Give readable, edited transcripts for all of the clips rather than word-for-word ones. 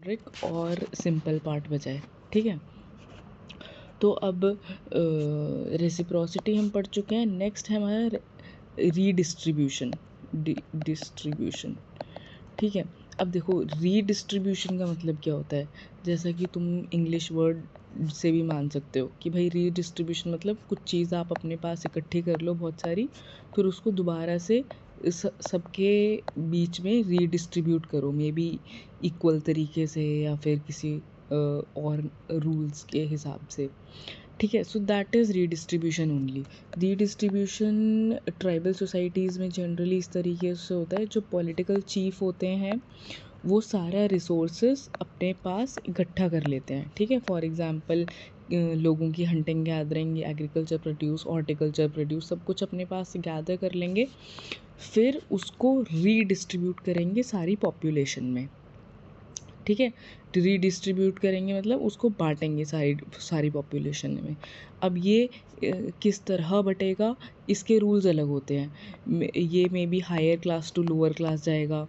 रिक और simple part बचा है। ठीक है, तो अब रेसिप्रोसिटी हम पढ़ चुके हैं। नेक्स्ट है हमारा रीडिस्ट्रीब्यूशन। डिस्ट्रीब्यूशन, ठीक है। अब देखो रीडिस्ट्रीब्यूशन का मतलब क्या होता है, जैसा कि तुम इंग्लिश वर्ड से भी मान सकते हो कि भाई रीडिस्ट्रीब्यूशन मतलब कुछ चीज़ आप अपने पास इकट्ठी कर लो बहुत सारी, फिर उसको दोबारा से सबके बीच में रीडिस्ट्रीब्यूट करो, मे बी इक्वल तरीके से या फिर किसी और रूल्स के हिसाब से। ठीक है, so that is redistribution only. Redistribution tribal societies में जनरली इस तरीके से होता है, जो पॉलिटिकल चीफ होते हैं वो सारा रिसोर्सेज अपने पास इकट्ठा कर लेते हैं। ठीक है, फॉर एग्जांपल लोगों की hunting gathering, agriculture produce, horticulture produce, सब कुछ अपने पास गैदर कर लेंगे, फिर उसको रीडिस्ट्रीब्यूट करेंगे सारी पॉपुलेशन में। ठीक है, रीडिस्ट्रीब्यूट करेंगे मतलब उसको बांटेंगे सारी सारी पॉपुलेशन में। अब ये किस तरह बटेगा, इसके रूल्स अलग होते हैं। ये may be higher class to lower class जाएगा,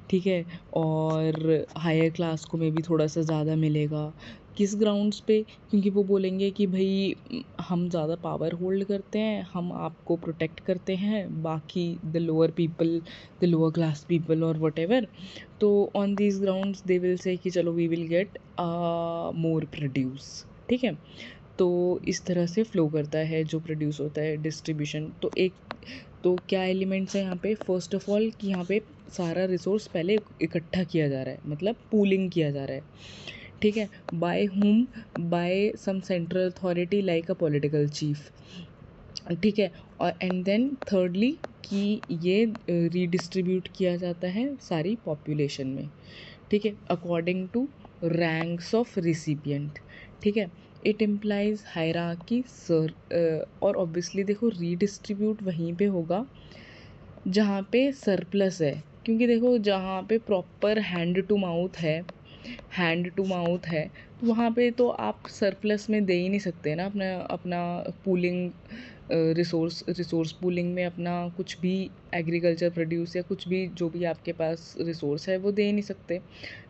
ठीक है, और हायर क्लास को मे बी थोड़ा सा ज़्यादा मिलेगा। किस ग्राउंड्स पे, क्योंकि वो बोलेंगे कि भाई हम ज़्यादा पावर होल्ड करते हैं, हम आपको प्रोटेक्ट करते हैं, बाकी the lower people, the lower class people और वट एवर। तो on these grounds they will say कि चलो we will get more produce. ठीक है, तो इस तरह से फ्लो करता है जो प्रोड्यूस होता है डिस्ट्रीब्यूशन। तो क्या एलिमेंट्स हैं यहाँ पे, फर्स्ट ऑफ ऑल कि यहाँ पे सारा रिसोर्स पहले इकट्ठा किया जा रहा है, मतलब पूलिंग किया जा रहा है। ठीक है, by whom, by some central authority like a political chief. ठीक है, और एंड देन थर्डली कि ये रीडिस्ट्रीब्यूट किया जाता है सारी पॉपुलेशन में। ठीक है, according to ranks of recipient. ठीक है, इट इम्प्लाइज हायरार्की सर, और ऑब्वियसली देखो रीडिस्ट्रीब्यूट वहीं पे होगा जहाँ पे सरप्लस है, क्योंकि देखो जहाँ पे प्रॉपर हैंड टू माउथ है तो वहाँ पे तो आप सरप्लस में दे ही नहीं सकते ना अपना अपना पूलिंग, रिसोर्स पूलिंग में अपना कुछ भी एग्रीकल्चर प्रोड्यूस या कुछ भी जो भी आपके पास रिसोर्स है वो दे ही नहीं सकते।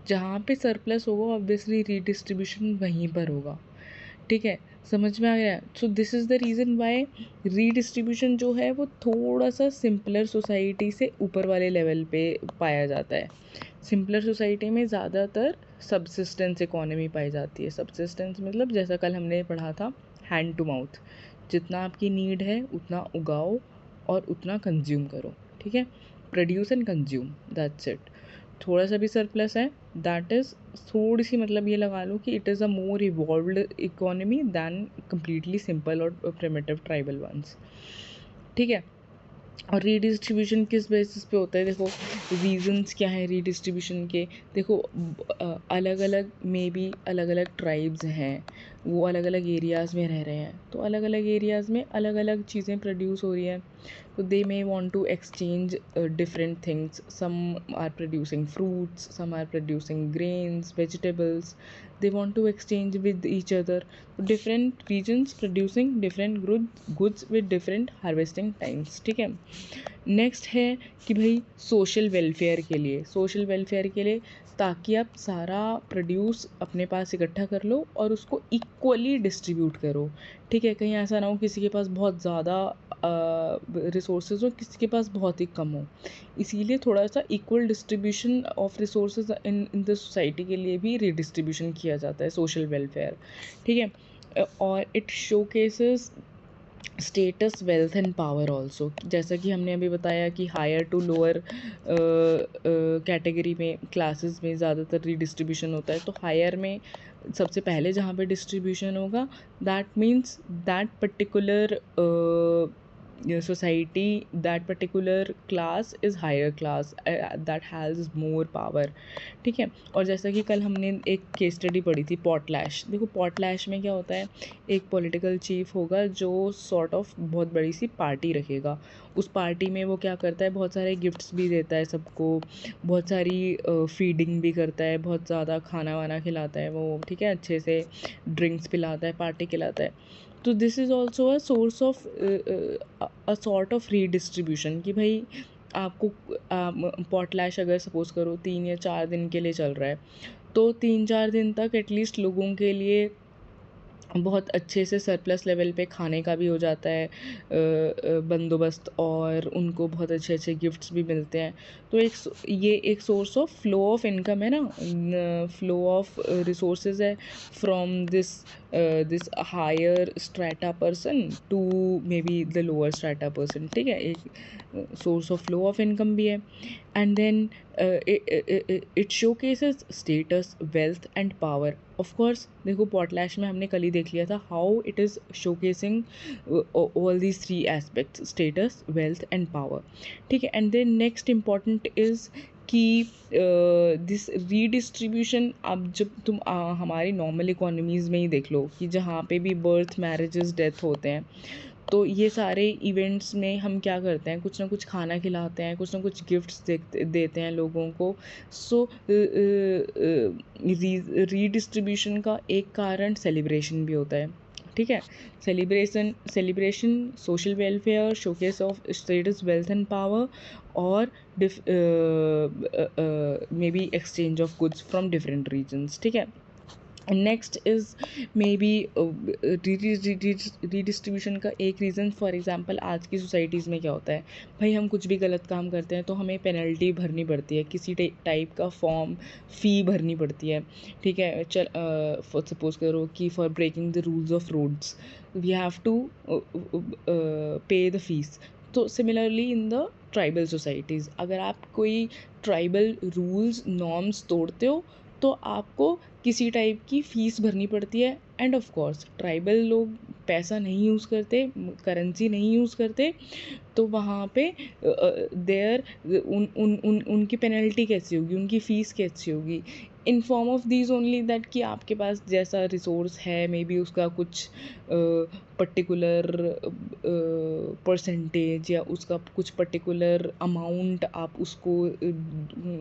जहाँ पे सरप्लस होगा ऑब्वियसली रीडिस्ट्रीब्यूशन वहीं पर होगा। ठीक है, समझ में आ गया। सो this is the reason why redistribution जो है वो थोड़ा सा सिंपलर सोसाइटी से ऊपर वाले लेवल पे पाया जाता है। सिंपलर सोसाइटी में ज़्यादातर सबसिस्टेंस इकोनॉमी पाई जाती है। सबसिस्टेंस मतलब जैसा कल हमने पढ़ा था, हैंड टू माउथ, जितना आपकी नीड है उतना उगाओ और उतना कंज्यूम करो। ठीक है, produce and consume, that's it. थोड़ा सा भी सरप्लस है, दैट इज़ थोड़ी सी, मतलब ये लगा लो कि it is a more evolved economy than completely simple और प्रिमिटिव ट्राइबल वंस। ठीक है, और रीडिस्ट्रीब्यूशन किस बेसिस पे होता है, देखो रीजंस क्या है रीडिस्ट्रीब्यूशन के। देखो अलग अलग मे बी अलग अलग ट्राइब्स हैं, वो अलग अलग एरियाज़ में रह रहे हैं, तो अलग अलग एरियाज़ में अलग अलग चीज़ें प्रोड्यूस हो रही हैं, तो they may want to exchange different things. Some are producing fruits, some are producing grains, vegetables. They want to exchange with each other. Different regions producing different goods with different harvesting times. ठीक है, next है कि भाई social welfare के लिए ताकि आप सारा प्रोड्यूस अपने पास इकट्ठा कर लो और उसको इक्वली डिस्ट्रीब्यूट करो। ठीक है, कहीं ऐसा ना हो किसी के पास बहुत ज़्यादा रिसोर्सेज हो, किसी के पास बहुत ही कम हो। इसीलिए थोड़ा सा equal distribution of resources in the society के लिए भी रीडिस्ट्रीब्यूशन किया जाता है, सोशल वेलफेयर। ठीक है, और it showcases status, wealth and power also. जैसा कि हमने अभी बताया कि हायर टू लोअर कैटेगरी में, क्लासेस में ज़्यादातर रीडिस्ट्रीब्यूशन होता है, तो हायर में सबसे पहले जहाँ पे डिस्ट्रीब्यूशन होगा, that means that particular society, that particular class is higher class, that has more power. ठीक है, और जैसा कि कल हमने एक केस स्टडी पढ़ी थी, पॉटलैश। देखो पॉटलैश में क्या होता है, एक पॉलिटिकल चीफ होगा जो सॉर्ट ऑफ बहुत बड़ी सी पार्टी रखेगा। उस पार्टी में वो क्या करता है, बहुत सारे गिफ्ट्स भी देता है सबको, बहुत सारी फीडिंग भी करता है, बहुत ज़्यादा खाना वाना खिलाता है वो, ठीक है, अच्छे से ड्रिंक्स पिलाता है, पार्टी खिलाता है। तो this is also a source of a sort of redistribution कि भाई आपको पॉटलैश अगर सपोज़ करो 3 या 4 दिन के लिए चल रहा है, तो 3-4 दिन तक एटलीस्ट लोगों के लिए बहुत अच्छे से सरप्लस लेवल पे खाने का भी हो जाता है बंदोबस्त, और उनको बहुत अच्छे अच्छे गिफ्ट्स भी मिलते हैं। तो ये एक source of flow of income है ना, फ्लो ऑफ रिसोर्सेज है from this higher strata person to may be the lower strata person, ठीक है, एक source of flow of income भी है। And then it showcases status, wealth and power. Of course देखो पॉटलैश में हमने कल ही देख लिया था how it is showcasing all these 3 aspects, status, wealth and power, ठीक है। And then next important is कि दिस रीडिस्ट्रीब्यूशन, अब जब तुम हमारी नॉर्मल इकोनॉमीज़ में ही देख लो कि जहाँ पे भी बर्थ, मैरिजेस, डेथ होते हैं, तो ये सारे इवेंट्स में हम क्या करते हैं, कुछ ना कुछ खाना खिलाते हैं, कुछ ना कुछ गिफ्ट्स देते हैं लोगों को। सो रीडिस्ट्रीब्यूशन का एक कारण सेलिब्रेशन भी होता है, ठीक है। Celebration social welfare, showcase of status, wealth and power, और may be exchange of goods from different regions, ठीक है। Next is may be redistribution का एक रीज़न, फॉर एग्जांपल आज की सोसाइटीज़ में क्या होता है, भाई हम कुछ भी गलत काम करते हैं तो हमें पेनल्टी भरनी पड़ती है, किसी टाइप का फ़ी भरनी पड़ती है, ठीक है। फॉर सपोज करो कि for breaking the rules of roads we have to pay the fees. तो similarly in the tribal societies, अगर आप कोई ट्राइबल रूल्स नॉर्म्स तोड़ते हो तो आपको किसी टाइप की फ़ीस भरनी पड़ती है। एंड ऑफ कोर्स ट्राइबल लोग पैसा नहीं यूज़ करते, करेंसी नहीं यूज़ करते, तो वहाँ पे देयर उनकी पेनल्टी कैसी होगी, उनकी फ़ीस कैसी होगी, in form of these only that कि आपके पास जैसा रिसोर्स है मे बी उसका कुछ पर्टिकुलर परसेंटेज या उसका कुछ पर्टिकुलर अमाउंट आप उसको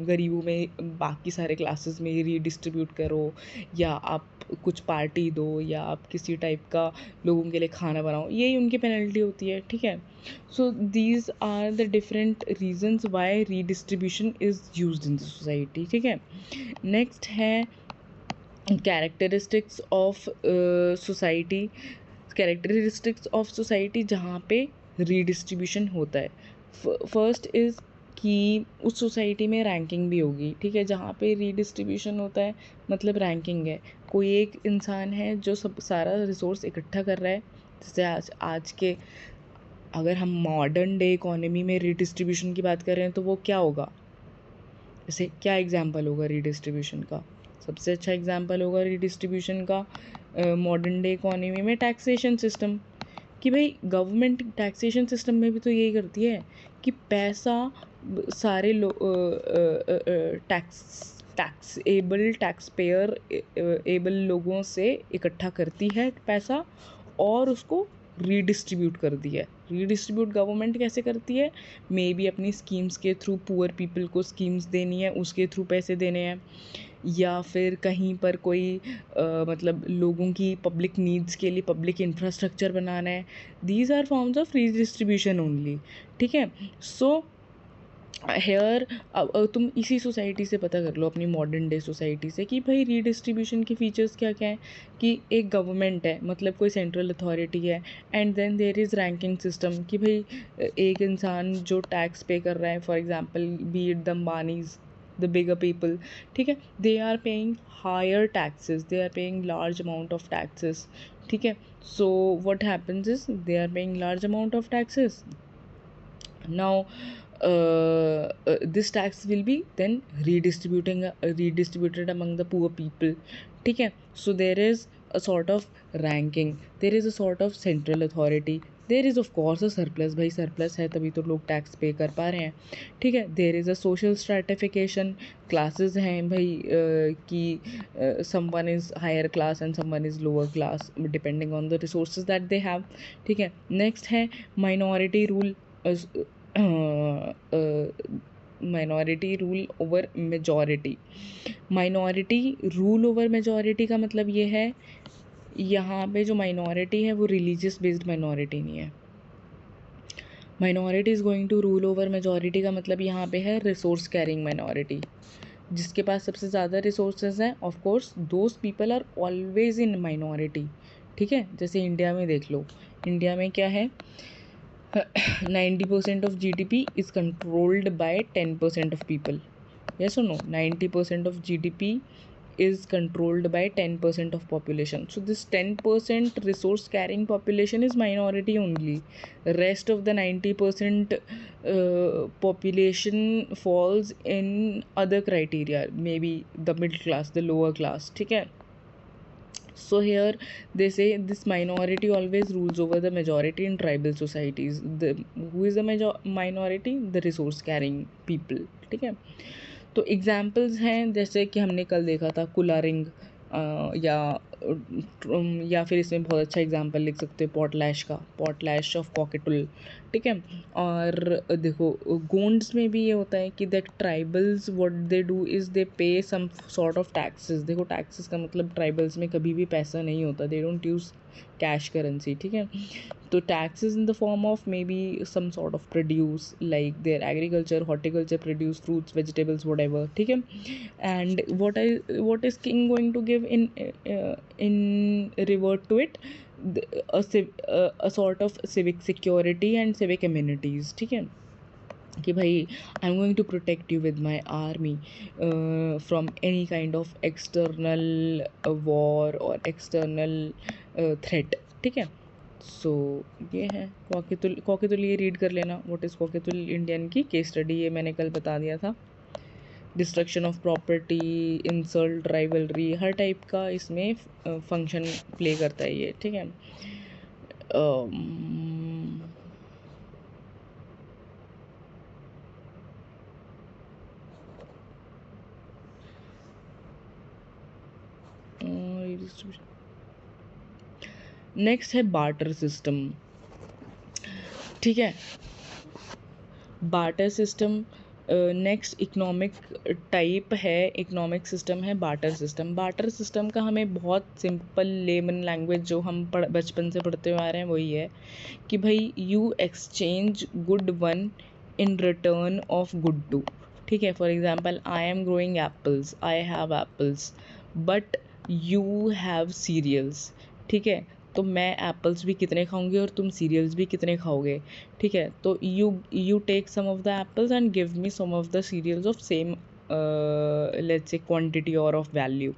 गरीबों में बाकी सारे क्लासेस में रीडिस्ट्रीब्यूट करो, या आप कुछ पार्टी दो, या आप किसी टाइप का लोगों के लिए खाना बनाओ, यही उनकी पेनल्टी होती है, ठीक है। So these are the different reasons why redistribution is used in the society, ठीक है। नेक्स्ट है characteristics of society, characteristics of society जहाँ पे रीडिस्ट्रीब्यूशन होता है। फर्स्ट इज़ कि उस सोसाइटी में रैंकिंग भी होगी, ठीक है। जहाँ पे रीडिस्ट्रीब्यूशन होता है मतलब रैंकिंग है, कोई एक इंसान है जो सब सारा रिसोर्स इकट्ठा कर रहा है। जैसे आज के अगर हम मॉडर्न डे इकोनॉमी में रीडिस्ट्रीब्यूशन की बात कर रहे हैं तो वो क्या होगा, जैसे क्या एग्जांपल होगा रीडिस्ट्रीब्यूशन का, सबसे अच्छा एग्जांपल होगा रीडिस्ट्रीब्यूशन का मॉडर्न डे इकोनॉमी में टैक्सेशन सिस्टम, कि भाई गवर्नमेंट टैक्सेशन सिस्टम में भी तो यही करती है कि पैसा सारे टैक्स पेयर एबल लोगों से इकट्ठा करती है पैसा, और उसको रीडिस्ट्रीब्यूट कर दिया है। रीडिस्ट्रीब्यूट गवर्नमेंट कैसे करती है, मे बी अपनी स्कीम्स के थ्रू पुअर पीपल को स्कीम्स देनी है, उसके थ्रू पैसे देने हैं, या फिर कहीं पर कोई मतलब लोगों की पब्लिक नीड्स के लिए पब्लिक इंफ्रास्ट्रक्चर बनाना है। These are forms of redistribution only, ठीक है। सो हेयर तुम इसी सोसाइटी से पता कर लो, अपनी मॉडर्न डे सोसाइटी से, कि भाई रीडिस्ट्रीब्यूशन के फीचर्स क्या क्या हैं, कि एक गवर्नमेंट है मतलब कोई सेंट्रल अथॉरिटी है, and then there is ranking system, कि भाई एक इंसान जो टैक्स पे कर रहा है, for example be it the Ambanis, the bigger people, ठीक है, they are paying higher taxes, they are paying large amount of taxes, ठीक है। So what happens is they are paying large amount of taxes, now this tax will be then redistributed among the poor people, ठीक है। so there is a sort of ranking, there is a sort of central authority, there is of course a surplus, भाई surplus है तभी तो लोग tax पे कर पा रहे हैं, ठीक है। there is a social stratification, classes हैं भाई कि someone is higher class and someone is lower class depending on the resources that they have, ठीक है। next है minority rule, minority rule over majority. Minority rule over majority का मतलब ये है, यहाँ पे जो माइनॉरिटी है वो रिलीजियस बेस्ड माइनॉरिटी नहीं है। Minority is going to rule over majority का मतलब यहाँ पे है रिसोर्स कैरिंग माइनॉरिटी, जिसके पास सबसे ज़्यादा रिसोर्सेज हैं, of course those people are always in minority. ठीक है, जैसे इंडिया में देख लो, इंडिया में क्या है, 90% of GDP is controlled by 10% of people. Yes or no? 90% of GDP is controlled by 10% of population. So this 10% resource carrying population is minority only. Rest of the 90% population falls in other criteria, maybe the middle class, the lower class. ठीक है. So here they say this minority always rules over the majority in tribal societies. Who is the minority? The resource carrying people. ठीक है. तो examples हैं जैसे कि हमने कल देखा था कुलारिंग, या फिर इसमें बहुत अच्छा एग्जाम्पल लिख सकते हो पॉटलैश का, पॉटलैश ऑफ कॉकेटुल। ठीक है, और देखो गोंड्स में भी ये होता है कि that tribals what they do is they pay some sort of taxes. देखो टैक्सेस का मतलब ट्राइबल्स में कभी भी पैसा नहीं होता, they don't use cash currency. ठीक है, तो taxes in the form of may be some sort of produce like their agriculture, horticulture produce, fruits, vegetables, whatever. ठीक है, and what is king going to give in revert to it? A sort of civic security and civic amenities। ठीक है, कि भाई I am going to protect you with my army from any kind of external war और external threat. ठीक है, सो ये है कॉकेतुल। ये रीड कर लेना, व्हाट इज़ कॉकेतुल इंडियन की केस स्टडी, ये मैंने कल बता दिया था। Destruction of property, insult, rivalry, her type का इसमें फंक्शन प्ले करता है ये। ठीक है, नेक्स्ट है बार्टर सिस्टम। ठीक है, barter system next economic type है, इकोनॉमिक सिस्टम है बार्टर सिस्टम। बार्टर सिस्टम का हमें बहुत सिंपल लेमन लैंग्वेज जो हम बचपन से पढ़ते हुए आ रहे हैं वही है कि भाई you exchange good one in return of good two. ठीक है, for example I am growing apples, I have apples but you have cereals. ठीक है, तो मैं एप्पल्स भी कितने खाऊंगी और तुम सीरियल्स भी कितने खाओगे। ठीक है, तो you take some of the apples and give me some of the cereals of same let's say quantity और ऑफ वैल्यू।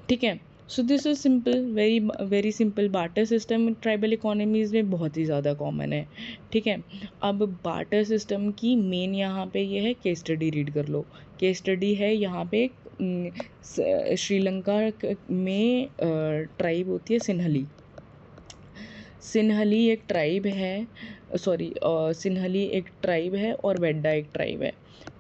ठीक है, so this is simple, very very simple. Barter system tribal economies में बहुत ही ज़्यादा common है। ठीक है, अब बार्टर सिस्टम की मेन यहाँ पे ये है, केस स्टडी रीड कर लो। केस स्टडी है यहाँ पे श्रीलंका में ट्राइब होती है सिन्हली। सिन्हली एक ट्राइब है, सॉरी सिन्हली एक ट्राइब है और वेड्डा एक ट्राइब है।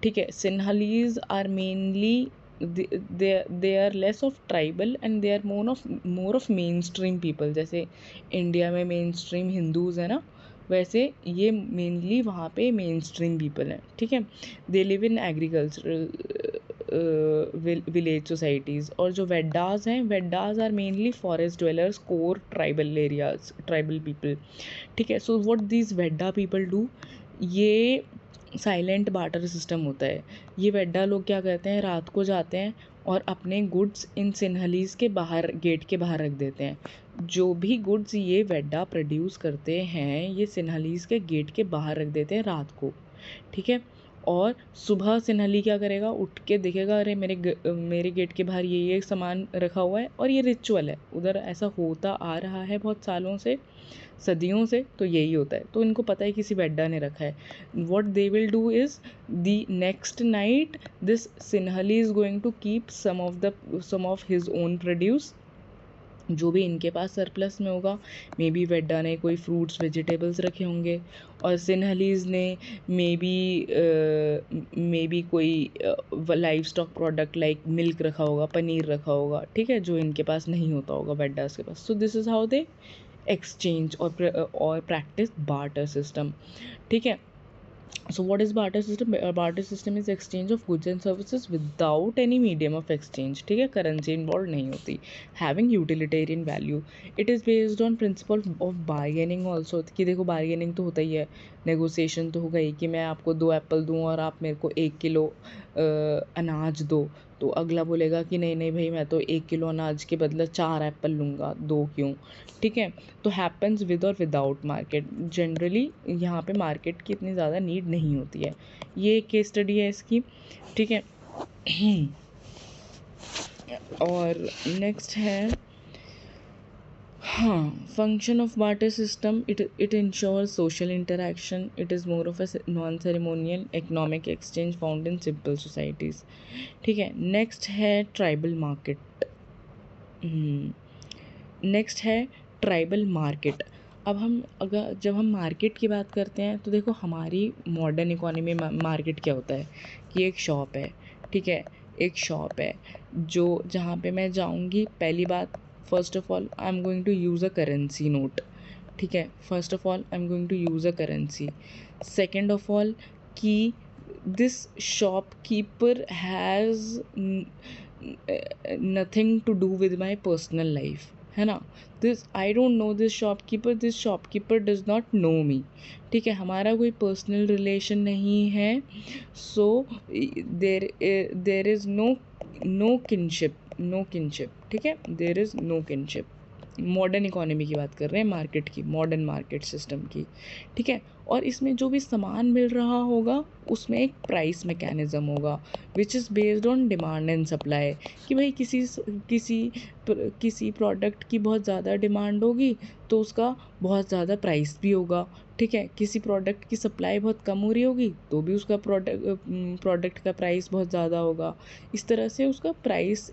ठीक है, Sinhalese are mainly they are less of tribal and they are more of mainstream people। जैसे इंडिया में मेन स्ट्रीम हिंदूज़ है ना, वैसे ये मेनली वहाँ पे मेन स्ट्रीम पीपल हैं। ठीक है, they live in agricultural village societies. और जो वेड्डाज हैं, Veddas are mainly forest dwellers, core tribal areas, tribal people. ठीक है, so what these Vedda people do, ये साइलेंट बार्टर सिस्टम होता है। ये वेड्डा लोग क्या करते हैं, रात को जाते हैं और अपने गुड्स इन सिन्हलीज़ के बाहर, गेट के बाहर रख देते हैं। जो भी गुड्स ये वेड्डा प्रोड्यूस करते हैं ये सिन्हलीज़ के गेट के बाहर रख देते हैं रात को। ठीक है, और सुबह सिन्हली क्या करेगा, उठ के देखेगा अरे मेरे गेट के बाहर ये सामान रखा हुआ है, और ये रिचुअल है, उधर ऐसा होता आ रहा है बहुत सालों से, सदियों से, तो यही होता है। तो इनको पता है किसी वेड्डा ने रखा है। What they will do is the next night this Sinhali is going to keep some of his own produce, जो भी इनके पास सरप्लस में होगा। मे बी वेड्डा ने कोई फ्रूट्स वेजिटेबल्स रखे होंगे और सिन्हलीज़ ने मे बी कोई live stock product like milk रखा होगा, पनीर रखा होगा। ठीक है, जो इनके पास नहीं होता होगा वेड्डास के पास। So this is how they exchange और प्रैक्टिस बार्टर सिस्टम। ठीक है, So what is barter system? Barter system is exchange of goods and services without any medium of exchange. ठीक है, करेंसी इन्वॉल्व नहीं होती. Having utilitarian value. It is based on principle of bargaining also. कि देखो bargaining तो होता ही है, negotiation तो होगा ही कि मैं आपको 2 एप्पल दूँ और आप मेरे को 1 किलो अनाज दो. तो अगला बोलेगा कि नहीं नहीं भाई, मैं तो 1 किलो अनाज के बदले 4 एप्पल लूँगा, 2 क्यों. ठीक है, तो हैपन्स विद और विदाउट मार्केट. जनरली यहाँ पे मार्केट की इतनी ज़्यादा नीड नहीं होती है. ये एक केस स्टडी है इसकी. ठीक है. और नेक्स्ट है, हाँ, function of barter system. It insures social interaction. It is more of a non ceremonial economic exchange found in simple societies. ठीक है. नेक्स्ट है ट्राइबल मार्केट. नेक्स्ट है ट्राइबल मार्केट. अब जब हम मार्केट की बात करते हैं तो देखो हमारी मॉडर्न इकोनॉमी में मार्केट क्या होता है कि एक शॉप है. ठीक है, एक शॉप है जो जहाँ पे मैं जाऊँगी. पहली बात, first of all I am going to use a currency note. ठीक है, first of all I am going to use a currency. Second of all कि this shopkeeper has nothing to do with my personal life, है ना. I don't know this shopkeeper does not know me. ठीक है, हमारा कोई personal relation नहीं है. So there is no kinship. ठीक है, there is no kinship. Modern economy की बात कर रहे हैं, मार्केट की, मॉडर्न मार्केट सिस्टम की. ठीक है, और इसमें जो भी सामान मिल रहा होगा उसमें एक प्राइस मैकेनिज़्म होगा which is based on demand and supply. कि भाई किसी प्रोडक्ट की बहुत ज़्यादा डिमांड होगी तो उसका बहुत ज़्यादा प्राइस भी होगा. ठीक है, किसी प्रोडक्ट की सप्लाई बहुत कम हो रही होगी तो भी उसका प्रोडक्ट का प्राइस बहुत ज़्यादा होगा. इस तरह से उसका प्राइस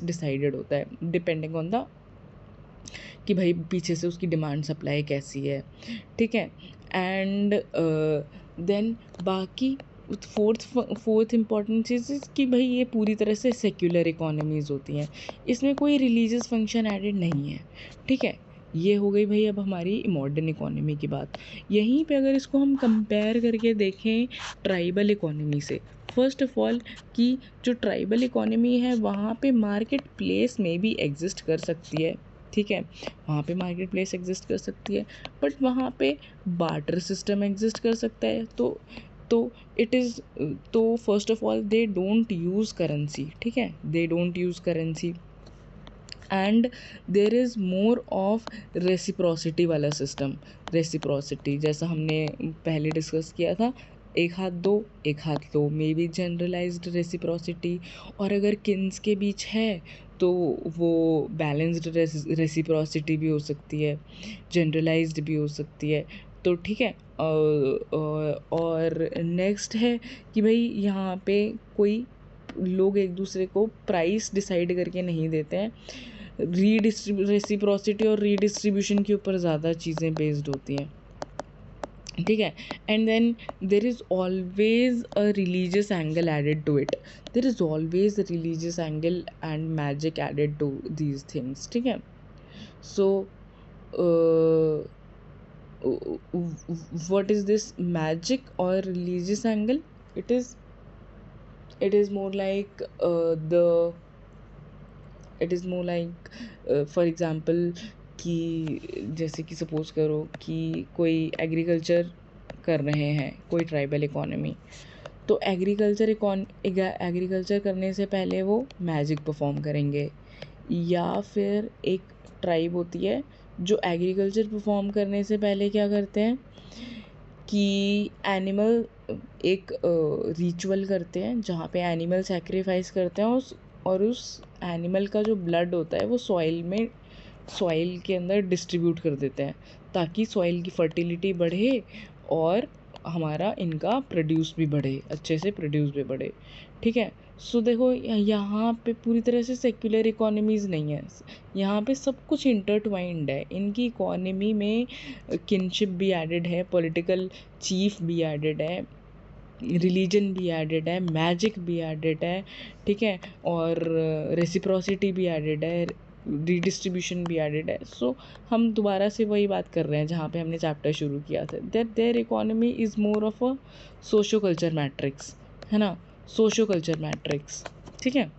डिसाइडेड होता है डिपेंडिंग ऑन द कि भाई पीछे से उसकी डिमांड सप्लाई कैसी है. ठीक है. एंड देन बाकी फोर्थ इम्पॉर्टेंट चीज़ कि भाई ये पूरी तरह से सेक्युलर इकोनॉमीज़ होती हैं. इसमें कोई रिलीजियस फंक्शन एडेड नहीं है. ठीक है, ये हो गई भाई अब हमारी मॉडर्न इकोनॉमी की बात. यहीं पे अगर इसको हम कंपेयर करके देखें ट्राइबल इकोनॉमी से, फर्स्ट ऑफ ऑल कि जो ट्राइबल इकोनॉमी है वहाँ पे मार्केट प्लेस में भी एग्जिस्ट कर सकती है. ठीक है, वहाँ पे मार्केट प्लेस एग्जिस्ट कर सकती है, बट वहाँ पे बार्टर सिस्टम एग्जिस्ट कर सकता है. तो first of all they don't use currency. ठीक है, दे don't use currency and there is more of reciprocity वाला सिस्टम. रेसिप्रोसिटी जैसा हमने पहले डिस्कस किया था, एक हाथ दो एक हाथ लो, मे बी जनरलाइज्ड रेसिप्रोसिटी. और अगर किन्स के बीच है तो वो बैलेंस्ड रेसिप्रोसिटी भी हो सकती है, जनरलाइज्ड भी हो सकती है. तो ठीक है. और नेक्स्ट है कि भाई यहाँ पे कोई लोग एक दूसरे को प्राइस डिसाइड करके नहीं देते हैं. रेसिप्रोसिटी और रीडिस्ट्रीब्यूशन के ऊपर ज़्यादा चीज़ें बेस्ड होती हैं. ठीक है. And then there is always a religious angle added to it. There is always a religious angle and magic added to these things. ठीक है. सो what is this magic or religious angle? It is more like for example कि जैसे कि suppose करो कि कोई agriculture कर रहे हैं, कोई ट्राइबल इकोनॉमी. तो एग्रीकल्चर करने से पहले वो मैजिक परफॉर्म करेंगे. या फिर एक ट्राइब होती है जो एग्रीकल्चर परफॉर्म करने से पहले क्या करते हैं कि एनिमल एक रिचुअल करते हैं जहाँ पे एनिमल सेक्रीफाइस करते हैं और उस एनिमल का जो ब्लड होता है वो सॉइल के अंदर डिस्ट्रीब्यूट कर देते हैं ताकि सॉइल की फर्टिलिटी बढ़े और हमारा इनका प्रोड्यूस भी बढ़े, अच्छे से प्रोड्यूस भी बढ़े. ठीक है. सो देखो यहाँ पे पूरी तरह से सेक्युलर इकोनॉमीज़ नहीं है. यहाँ पे सब कुछ इंटरट्वाइंड है. इनकी इकोनॉमी में किनशिप भी एडेड है, पॉलिटिकल चीफ भी एडेड है, रिलीजन भी एडेड है, मैजिक भी एडेड है. ठीक है. और रेसिप्रोसिटी भी एडेड है, रीडिस्ट्रीब्यूशन भी एडेड है. सो हम दोबारा से वही बात कर रहे हैं जहाँ पे हमने चैप्टर शुरू किया था, that their economy is more of a socio culture matrix, है ना, सोशो कल्चर मैट्रिक्स. ठीक है,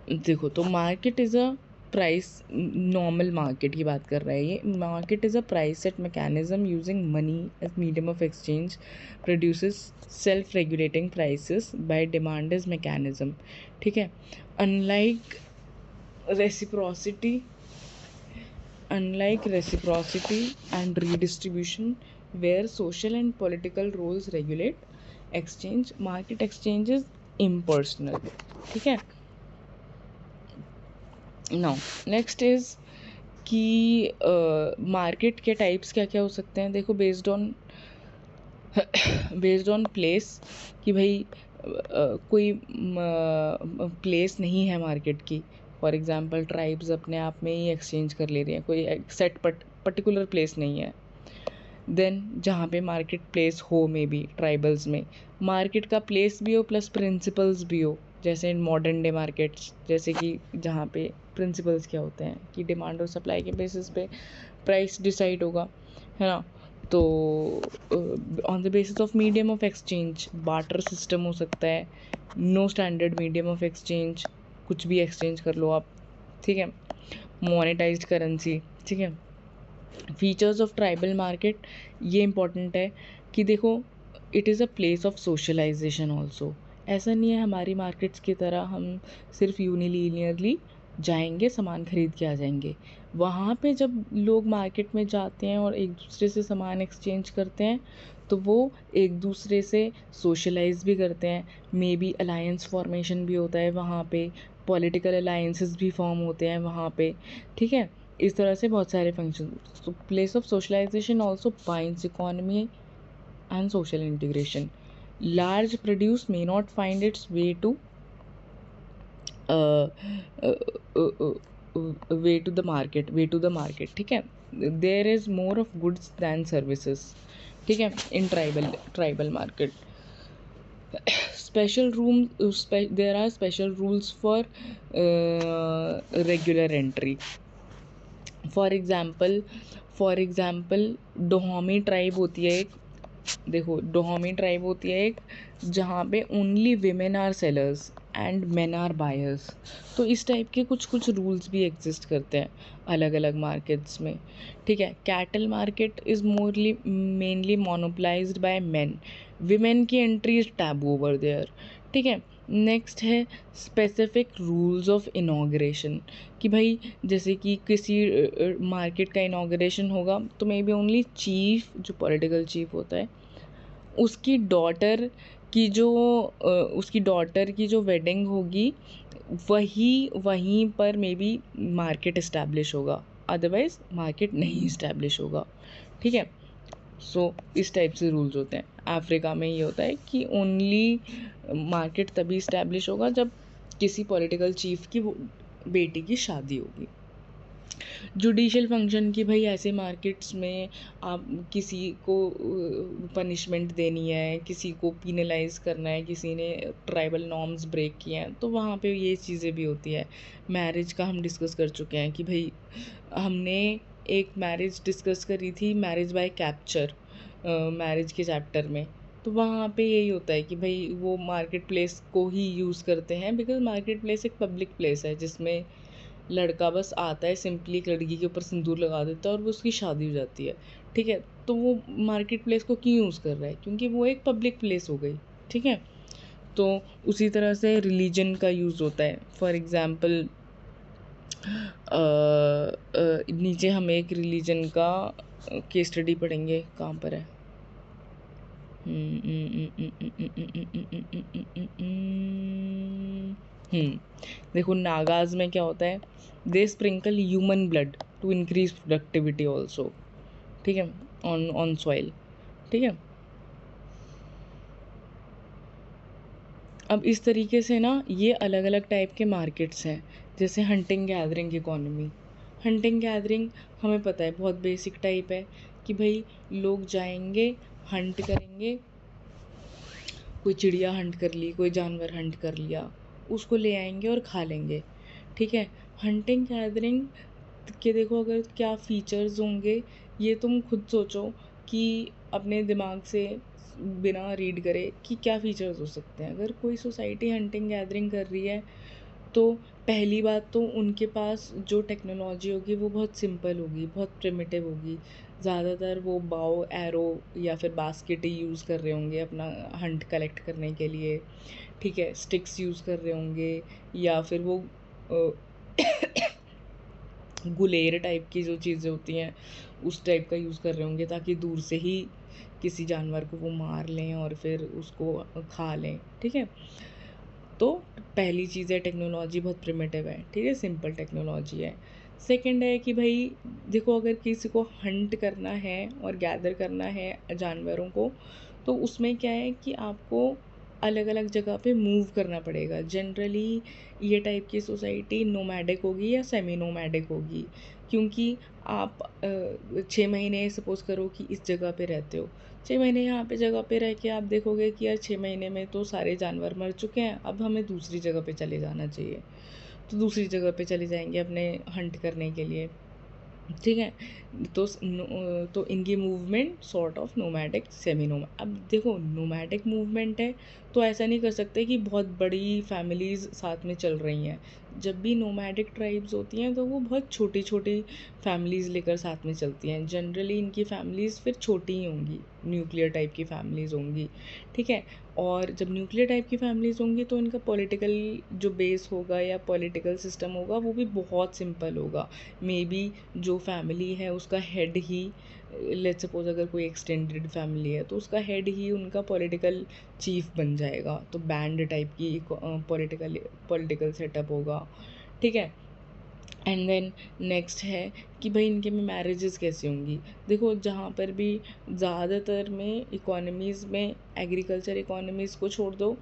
देखो तो market is a price, normal market की बात कर रहा है ये. Market is a price set mechanism using money as medium of exchange, produces self regulating prices by demand as mechanism. ठीक है, unlike reciprocity and redistribution, where social and political roles regulate exchange, market exchange is impersonal. ठीक है, now next is कि market के types क्या क्या हो सकते हैं. देखो बेस्ड ऑन प्लेस, कि भाई कोई प्लेस नहीं है मार्केट की. फॉर एग्जांपल ट्राइब्स अपने आप में ही एक्सचेंज कर ले रही हैं, कोई सेट पर्टिकुलर प्लेस नहीं है. देन जहाँ पे मार्केट प्लेस हो, मे बी ट्राइबल्स में मार्केट का प्लेस भी हो प्लस प्रिंसिपल्स भी हो, जैसे मॉडर्न डे मार्केट्स, जैसे कि जहाँ पे प्रिंसिपल्स क्या होते हैं कि डिमांड और सप्लाई के बेसिस पे प्राइस डिसाइड होगा, है ना. तो on the basis of medium of exchange barter system हो सकता है, no standard medium of exchange, कुछ भी एक्सचेंज कर लो आप. ठीक है, मोनेटाइज्ड करेंसी. ठीक है, फीचर्स ऑफ ट्राइबल मार्केट, ये इम्पॉर्टेंट है कि देखो it is a place of socialization also. ऐसा नहीं है हमारी मार्केट्स की तरह हम सिर्फ यूनिलीनियरली जाएंगे सामान खरीद के आ जाएंगे. वहाँ पे जब लोग मार्केट में जाते हैं और एक दूसरे से सामान एक्सचेंज करते हैं तो वो एक दूसरे से सोशलाइज भी करते हैं, मे बी अलायंस फॉर्मेशन भी होता है वहाँ पे, पॉलिटिकल अलायंसेस भी फॉर्म होते हैं वहाँ पे. ठीक है, इस तरह से बहुत सारे function. so place of socialization also binds economy and social integration. Large produce may not find its way to uh, uh, uh, way to the market. ठीक है, there is more of goods than services. ठीक है, in tribal market. There are special rules for regular entry. For example Dahomey tribe होती है एक. देखो डोहोमी tribe होती है एक जहाँ पे only women are sellers and men are buyers. तो इस टाइप के कुछ रूल्स भी एग्जिस्ट करते हैं अलग अलग मार्केट्स में. ठीक है, cattle market is mainly monopolised by men, women की entry is taboo over there. ठीक है, नेक्स्ट है स्पेसिफिक रूल्स ऑफ इनॉग्रेशन, कि भाई जैसे कि किसी मार्केट का इनॉग्रेशन होगा तो मे बी ओनली चीफ, जो पॉलिटिकल चीफ होता है, उसकी डॉटर की जो वेडिंग होगी वहीं पर मे बी मार्केट इस्टेब्लिश होगा, अदरवाइज मार्केट नहीं इस्टेब्लिश होगा. ठीक है, सो इस टाइप से रूल्स होते हैं. अफ्रीका में ये होता है कि ओनली मार्केट तभी इस्टेब्लिश होगा जब किसी पॉलिटिकल चीफ की बेटी की शादी होगी. जुडिशल फंक्शन की भाई ऐसे मार्केट्स में आप किसी को पनिशमेंट देनी है, किसी को पीनलाइज करना है, किसी ने ट्राइबल नॉर्म्स ब्रेक किए हैं, तो वहाँ पे ये चीज़ें भी होती है. मैरिज का हम डिस्कस कर चुके हैं कि भाई हमने एक मैरिज डिस्कस करी थी, मैरिज बाय कैप्चर, मैरिज के चैप्टर में. तो वहाँ पे यही होता है कि भाई वो मार्केट प्लेस को ही यूज़ करते हैं, बिकॉज मार्केट प्लेस एक पब्लिक प्लेस है जिसमें लड़का बस आता है, सिंपली एक लड़की के ऊपर सिंदूर लगा देता है और वो उसकी शादी हो जाती है. ठीक है, तो वो मार्केट प्लेस को क्यों यूज़ कर रहा है, क्योंकि वो एक पब्लिक प्लेस हो गई. ठीक है, तो उसी तरह से रिलीजन का यूज़ होता है. फॉर एग्ज़ाम्पल नीचे हम एक रिलीजन का केस स्टडी पढ़ेंगे. कहाँ पर है? देखो नागाज में क्या होता है, they sprinkle human blood to increase productivity also. ठीक है, ऑन सॉइल. ठीक है, अब इस तरीके से ना ये अलग अलग टाइप के मार्केट्स हैं. जैसे hunting gathering economy. Hunting gathering हमें पता है बहुत बेसिक टाइप है कि भाई लोग जाएंगे, हंट करेंगे, कोई चिड़िया हंट कर ली, कोई जानवर हंट कर लिया, उसको ले आएंगे और खा लेंगे. ठीक है। हंटिंग गैदरिंग के देखो अगर क्या फ़ीचर्स होंगे, ये तुम खुद सोचो कि अपने दिमाग से बिना रीड करे कि क्या फ़ीचर्स हो सकते हैं। अगर कोई सोसाइटी हंटिंग गैदरिंग कर रही है तो पहली बात तो उनके पास जो टेक्नोलॉजी होगी वो बहुत सिंपल होगी, बहुत प्रिमिटिव होगी। ज़्यादातर वो बाओ, एरो या फिर बास्केट ही यूज़ कर रहे होंगे अपना हंट कलेक्ट करने के लिए, ठीक है। स्टिक्स यूज़ कर रहे होंगे या फिर वो गुलेर टाइप की जो चीज़ें होती हैं उस टाइप का यूज़ कर रहे होंगे ताकि दूर से ही किसी जानवर को वो मार लें और फिर उसको खा लें, ठीक है। तो पहली चीज़ है टेक्नोलॉजी बहुत प्रिमिटिव है, ठीक है, सिंपल टेक्नोलॉजी है। सेकंड है कि भाई देखो अगर किसी को हंट करना है और गैदर करना है जानवरों को, तो उसमें क्या है कि आपको अलग अलग जगह पे मूव करना पड़ेगा। जनरली ये टाइप की सोसाइटी नोमैडिक होगी या सेमी नोमैडिक होगी, क्योंकि आप 6 महीने सपोज़ करो कि इस जगह पे रहते हो, 6 महीने यहाँ पे जगह पे रह के आप देखोगे कि यार 6 महीने में तो सारे जानवर मर चुके हैं, अब हमें दूसरी जगह पे चले जाना चाहिए। तो दूसरी जगह पे चले जाएंगे अपने हंट करने के लिए, ठीक है। तो इनकी movement sort of nomadic semi nomadic. अब देखो नोमैडिक मूवमेंट है तो ऐसा नहीं कर सकते कि बहुत बड़ी फैमिलीज़ साथ में चल रही हैं। जब भी नोमैडिक ट्राइब्स होती हैं तो वो बहुत छोटी छोटी फैमिलीज़ लेकर साथ में चलती हैं। जनरली इनकी फैमिलीज़ फिर छोटी ही होंगी, न्यूक्लियर टाइप की फैमिलीज़ होंगी, ठीक है। और जब न्यूक्लियर टाइप की फैमिलीज़ होंगी तो इनका पॉलिटिकल जो बेस होगा या पॉलिटिकल सिस्टम होगा वो भी बहुत सिंपल होगा। मे बी जो फैमिली है उसका हेड ही, लेट्स सपोज अगर कोई एक्सटेंडेड फैमिली है तो उसका हेड ही उनका पॉलिटिकल चीफ बन जाएगा। तो बैंड टाइप की पॉलिटिकल सेटअप होगा, ठीक है। एंड देन नेक्स्ट है कि भाई इनके में मैरिजेस कैसी होंगी। देखो जहाँ पर भी ज़्यादातर में इकोनॉमीज़ में, एग्रीकल्चर इकोनॉमीज़ को छोड़ दो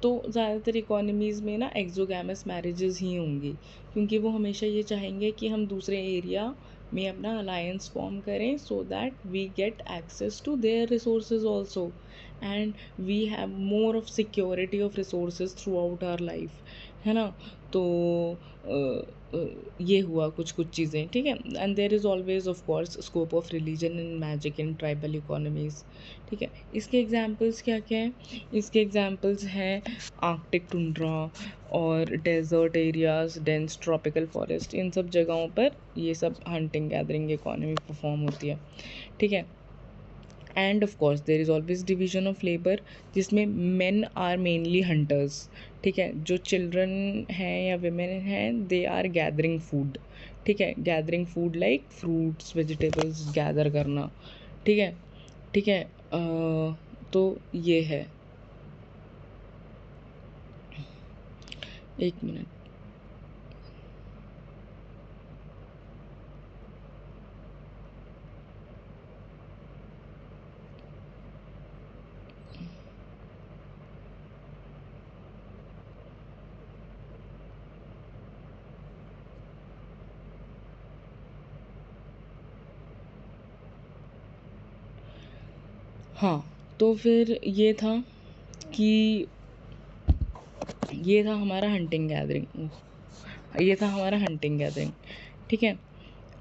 तो ज़्यादातर इकोनॉमीज़ में ना एक्सोगैमस मैरिजेस ही होंगी, क्योंकि वो हमेशा ये चाहेंगे कि हम दूसरे एरिया में अपना अलायंस फॉर्म करें so that we get access to their resources also and we have more of security of resources throughout our life, है ना। तो ये हुआ कुछ कुछ चीज़ें, ठीक है। And there is always of course scope of religion and magic in tribal economies, ठीक है। इसके एग्जांपल्स क्या क्या हैं? इसके एग्जांपल्स हैं आर्कटिक टुंड्रा और desert areas, dense tropical forest. इन सब जगहों पर ये सब हंटिंग गैदरिंग इकोनॉमी परफॉर्म होती है, ठीक है। And of course there is always division of labour जिसमें मेन आर मेनली हंटर्स, ठीक है। जो चिल्ड्रन हैं या वेमेन हैं दे आर गैदरिंग फूड, ठीक है। Gathering food like fruits vegetables gather करना, ठीक है, ठीक है। तो ये है, एक मिनट। हाँ, तो फिर कि ये था हमारा हंटिंग गैदरिंग, ये था हमारा हंटिंग गैदरिंग, ठीक है।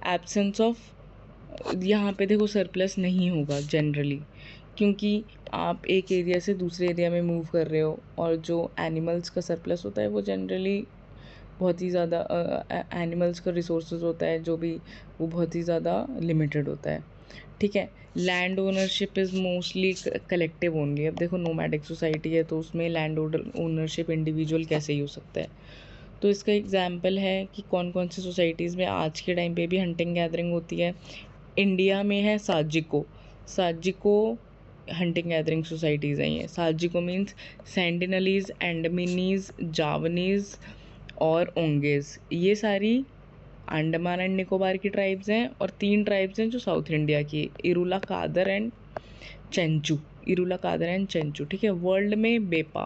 एब्सेंस ऑफ, यहाँ पे देखो सरप्लस नहीं होगा जनरली, क्योंकि आप एक एरिया से दूसरे एरिया में मूव कर रहे हो और जो एनिमल्स का सरप्लस होता है वो जनरली बहुत ही ज़्यादा, एनिमल्स का रिसोर्सेज होता है जो भी, वो बहुत ही ज़्यादा लिमिटेड होता है, ठीक है। Land ownership is mostly collective only. अब देखो नोमैडिक सोसाइटी है तो उसमें लैंड ओनरशिप इंडिविजुअल कैसे ही हो सकता है। तो इसका एग्जाम्पल है कि कौन कौन सी सोसाइटीज़ में आज के टाइम पे भी हंटिंग गैदरिंग होती है। इंडिया में है साजिको, साजिको हंटिंग गैदरिंग सोसाइटीज़ हैं ये। साजिको मीन्स सेंटिनलीज, एंडमिनीज, जावनीज और ओंगेज। ये सारी अंडमान एंड निकोबार की ट्राइब्स हैं और 3 ट्राइब्स हैं जो साउथ इंडिया की, इरुला कादर एंड चेंचू, इरुला कादर एंड चेंचू, ठीक है। वर्ल्ड में बेपा,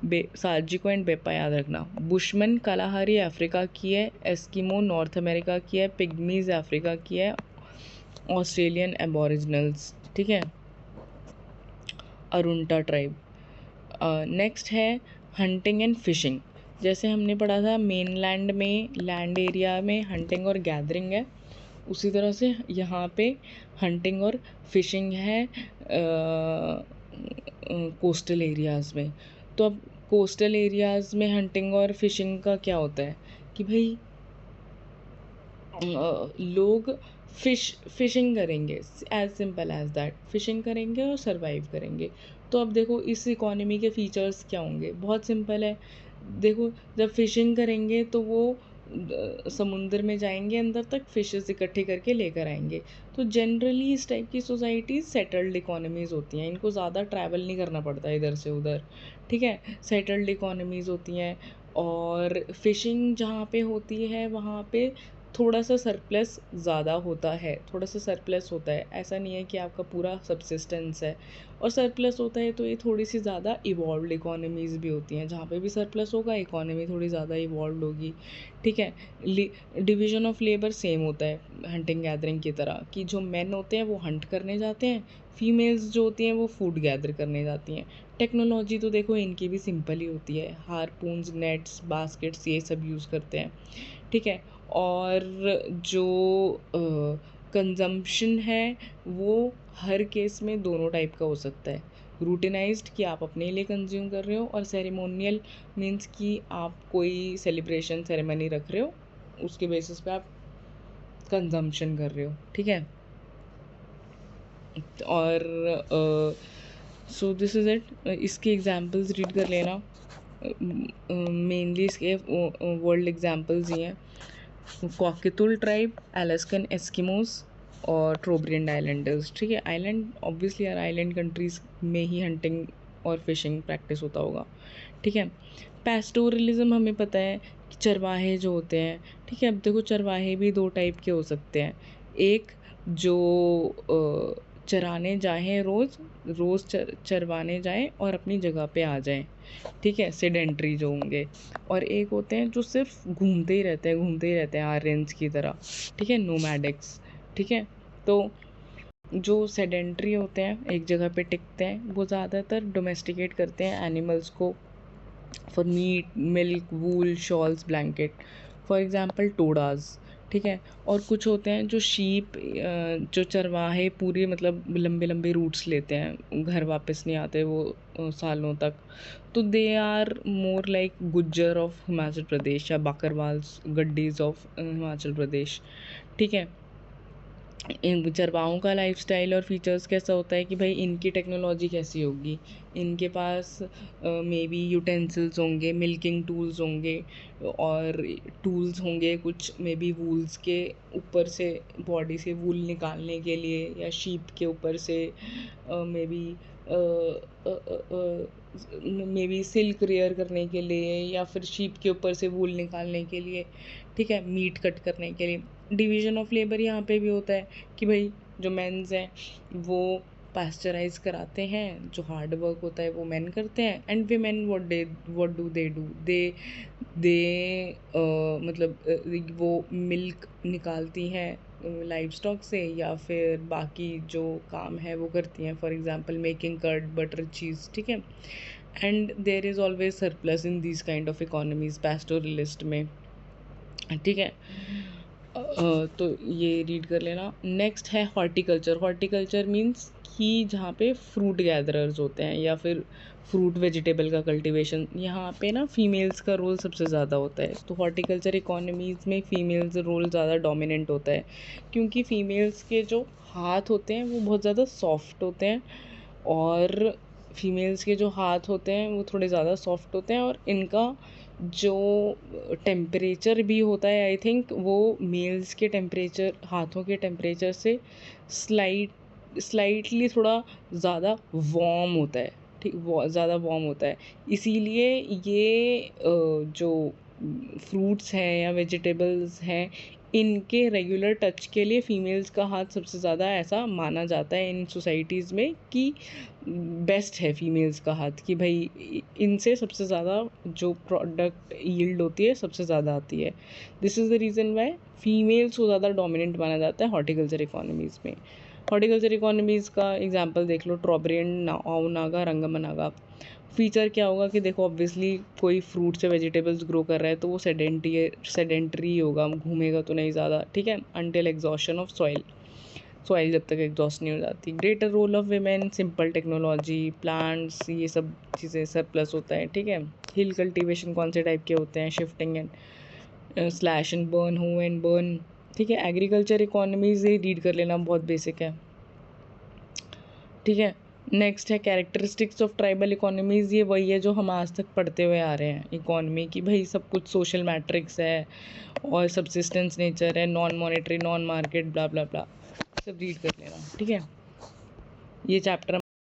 साजिको एंड बेपा याद रखना। बुशमन कालाहारी अफ्रीका की है, एस्किमो नॉर्थ अमेरिका की है, पिग्मीज अफ्रीका की है, ऑस्ट्रेलियन एबोरिजिनल्स, ठीक है, अरुंटा ट्राइब। नेक्स्ट है हंटिंग एंड फिशिंग। जैसे हमने पढ़ा था मेनलैंड में, लैंड एरिया में हंटिंग और गैदरिंग है, उसी तरह से यहाँ पे हंटिंग और फिशिंग है कोस्टल एरियाज़ में। तो अब कोस्टल एरियाज़ में हंटिंग और फिशिंग का क्या होता है कि भाई लोग फिशिंग करेंगे, as simple as that, fishing करेंगे और सरवाइव करेंगे। तो अब देखो इस इकोनॉमी के फीचर्स क्या होंगे, बहुत सिंपल है। देखो जब फिशिंग करेंगे तो वो समुद्र में जाएंगे, अंदर तक फिशेस इकट्ठी करके लेकर आएंगे। तो जनरली इस टाइप की सोसाइटीज़ सेटल्ड इकोनॉमीज़ होती हैं, इनको ज़्यादा ट्रैवल नहीं करना पड़ता इधर से उधर, ठीक है, सेटल्ड इकोनॉमीज़ होती हैं। और फिशिंग जहाँ पे होती है वहाँ पे थोड़ा सा सरप्लस ज़्यादा होता है, थोड़ा सा सरप्लस होता है, ऐसा नहीं है कि आपका पूरा सब्सिस्टेंस है। और सरप्लस होता है तो ये थोड़ी सी ज़्यादा इवॉल्व इकोनॉमीज़ भी होती हैं, जहाँ पे भी सरप्लस होगा इकोनॉमी थोड़ी ज़्यादा इवॉल्व होगी, ठीक है। डिवीज़न ऑफ लेबर सेम होता है हंटिंग गैदरिंग की तरह, कि जो मेन होते हैं वो हंट करने जाते हैं, फीमेल्स जो होती हैं वो फूड गैदर करने जाती हैं। टेक्नोलॉजी तो देखो इनकी भी सिंपल ही होती है, हारपून्स, नेट्स, बास्केट्स, ये सब यूज़ करते हैं, ठीक है। और जो कंजम्पशन है वो हर केस में दोनों टाइप का हो सकता है, रूटिनाइज्ड कि आप अपने लिए कंज्यूम कर रहे हो, और सेरेमोनियल मीन्स कि आप कोई सेलिब्रेशन सेरेमनी रख रहे हो, उसके बेसिस पे आप कंजम्पशन कर रहे हो, ठीक है। और सो दिस इज़ इट। इसके एग्जांपल्स रीड कर लेना, मेनली इसके वर्ल्ड एग्जांपल्स ही हैं, कॉकेतुल ट्राइब, अलास्कन एस्किमोस और ट्रोब्रियन आइलैंडर्स, ठीक है। आइलैंड ऑब्वियसली यार आइलैंड कंट्रीज़ में ही हंटिंग और फिशिंग प्रैक्टिस होता होगा, ठीक है। पैस्टोरलिज्म हमें पता है कि चरवाहे जो होते हैं, ठीक है। अब देखो चरवाहे भी दो टाइप के हो सकते हैं, एक जो चराने जाएँ रोज़ चरवाने जाएँ और अपनी जगह पे आ जाएँ, ठीक है, सेडेंट्री जो होंगे। और एक होते हैं जो सिर्फ घूमते ही रहते हैं आर्यंस की तरह, ठीक है, नोमैडिक्स, ठीक है। तो जो सेडेंट्री होते हैं एक जगह पे टिकते हैं, वो ज़्यादातर डोमेस्टिकेट करते हैं एनिमल्स को for meet, milk, wool, shawls, blanket, for example Todas, ठीक है। और कुछ होते हैं जो शीप, जो चरवाहे पूरे मतलब लंबे लंबे रूट्स लेते हैं, घर वापस नहीं आते वो सालों तक, तो they are more like Gujjar of Himachal Pradesh या बाकरवाल्स गड्डीज ऑफ हिमाचल प्रदेश, ठीक है। इन चरवाहों का लाइफस्टाइल और फीचर्स कैसा होता है कि भाई इनकी टेक्नोलॉजी कैसी होगी, इनके पास मे बी यूटेंसिल्स होंगे, मिल्किंग टूल्स होंगे, और टूल्स होंगे कुछ मे बी वूल्स के ऊपर से, बॉडी से वूल निकालने के लिए, या शीप के ऊपर से मे बी सिल्क रेयर करने के लिए, या फिर शीप के ऊपर से वूल निकालने के लिए, ठीक है, मीट कट करने के लिए। डिवीज़न ऑफ लेबर यहाँ पे भी होता है कि भाई जो मेंस हैं वो पास्चराइज कराते हैं, जो हार्ड वर्क होता है वो मेन करते हैं, and women what do they मतलब वो मिल्क निकालती हैं लाइव स्टॉक से, या फिर बाकी जो काम है वो करती हैं, for example making curd, butter, cheese, ठीक है। And there is always surplus in this kind of economies pastoralist में, ठीक है। तो ये रीड कर लेना। नेक्स्ट है हॉर्टिकल्चर। हॉर्टिकल्चर मीन्स कि जहाँ पे फ्रूट गैदरर्स होते हैं या फिर फ्रूट वेजिटेबल का कल्टीवेशन, यहाँ पे ना फीमेल्स का रोल सबसे ज़्यादा होता है। तो हॉर्टिकल्चर इकोनॉमीज़ में फीमेल्स रोल ज़्यादा डोमिनेंट होता है, क्योंकि फीमेल्स के जो हाथ होते हैं वो बहुत ज़्यादा सॉफ्ट होते हैं, और फीमेल्स के जो हाथ होते हैं वो थोड़े ज़्यादा सॉफ्ट होते हैं, और इनका जो टेम्परेचर भी होता है आई थिंक वो मेल्स के टेम्परेचर, हाथों के टेम्परेचर से स्लाइटली थोड़ा ज़्यादा वार्म होता है, ठीक, ज़्यादा वार्म होता है। इसीलिए ये जो फ्रूट्स हैं या वेजिटेबल्स हैं, इनके रेगुलर टच के लिए फीमेल्स का हाथ सबसे ज़्यादा ऐसा माना जाता है इन सोसाइटीज़ में कि बेस्ट है फीमेल्स का हाथ, कि भाई इनसे सबसे ज़्यादा जो प्रोडक्ट यील्ड होती है सबसे ज़्यादा आती है। This is the reason why females को ज़्यादा डोमिनेंट माना जाता है हॉर्टिकल्चर इकोनॉमीज़ में। हॉर्टिकल्चर इकोनॉमीज़ का एग्जांपल देख लो, ट्रोब्रियन, आओ नागा, रंगम नागा। फीचर क्या होगा कि देखो ऑब्वियसली कोई फ्रूट से वेजिटेबल्स ग्रो कर रहा है तो वो सेडेंट्री होगा, घूमेगा तो नहीं ज़्यादा, ठीक है, अनटिल एग्जॉशन ऑफ सॉइल जब तक एग्जॉस्ट नहीं हो जाती। Greater role of women, simple technology, plants, ये सब चीज़ें सरप्लस होता है, ठीक है। हिल कल्टीवेशन कौन से टाइप के होते हैं, shifting and slash and burn, who and burn, ठीक है। एग्रीकल्चर इकोनॉमीज ये रीड कर लेना, बहुत बेसिक है, ठीक है। नेक्स्ट है कैरेक्टरिस्टिक्स ऑफ ट्राइबल इकोनॉमीज़, ये वही है जो हम आज तक पढ़ते हुए आ रहे हैं इकोनॉमी की, भाई सब कुछ सोशल मैट्रिक्स है और सब्सिस्टेंस नेचर है, नॉन मॉनेटरी, नॉन मार्केट, ब्ला ब्ला ब्ला, सब रीड कर लेना, ठीक है। ये चैप्टर